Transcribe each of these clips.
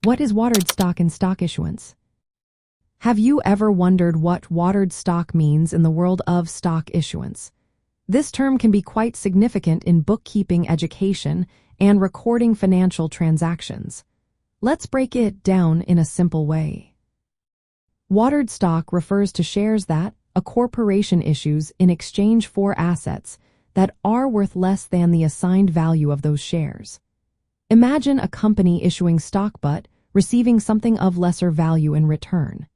What is watered stock and stock issuance? Have you ever wondered what watered stock means in the world of stock issuance? This term can be quite significant in bookkeeping education and recording financial transactions. Let's break it down in a simple way. Watered stock refers to shares that a corporation issues in exchange for assets that are worth less than the assigned value of those shares. Imagine a company issuing stock but receiving something of lesser value in return.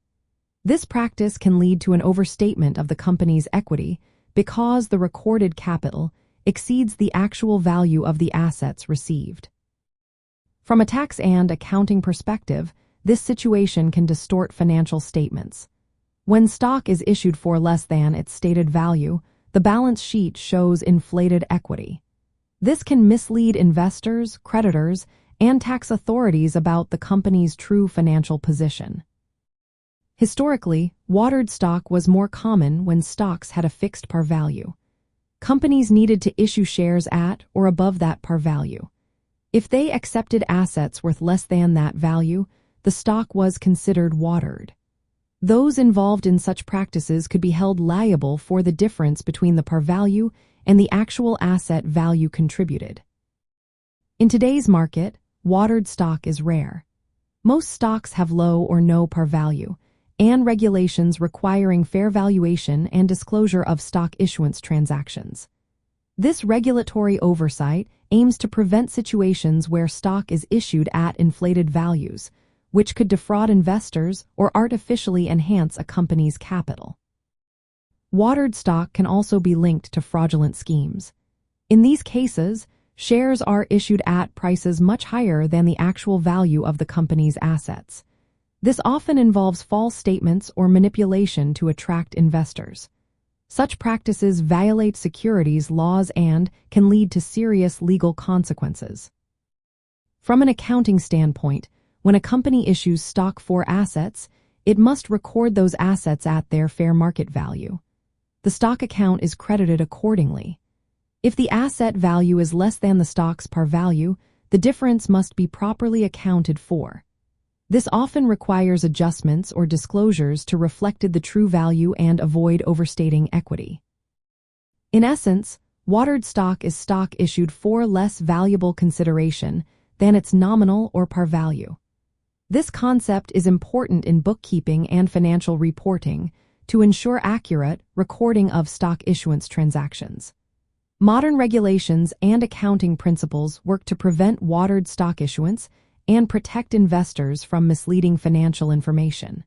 This practice can lead to an overstatement of the company's equity because the recorded capital exceeds the actual value of the assets received. From a tax and accounting perspective, this situation can distort financial statements. When stock is issued for less than its stated value, the balance sheet shows inflated equity. This can mislead investors, creditors, and tax authorities about the company's true financial position. Historically, watered stock was more common when stocks had a fixed par value. Companies needed to issue shares at or above that par value. If they accepted assets worth less than that value, the stock was considered watered. Those involved in such practices could be held liable for the difference between the par value and the actual asset value contributed. In today's market, watered stock is rare. Most stocks have low or no par value, and regulations requiring fair valuation and disclosure of stock issuance transactions. This regulatory oversight aims to prevent situations where stock is issued at inflated values, which could defraud investors or artificially enhance a company's capital. Watered stock can also be linked to fraudulent schemes. In these cases, shares are issued at prices much higher than the actual value of the company's assets. This often involves false statements or manipulation to attract investors. Such practices violate securities laws and can lead to serious legal consequences. From an accounting standpoint, when a company issues stock for assets, it must record those assets at their fair market value. The stock account is credited accordingly. If the asset value is less than the stock's par value, the difference must be properly accounted for. This often requires adjustments or disclosures to reflect the true value and avoid overstating equity. In essence, watered stock is stock issued for less valuable consideration than its nominal or par value. This concept is important in bookkeeping and financial reporting to ensure accurate recording of stock issuance transactions. Modern regulations and accounting principles work to prevent watered stock issuance and protect investors from misleading financial information.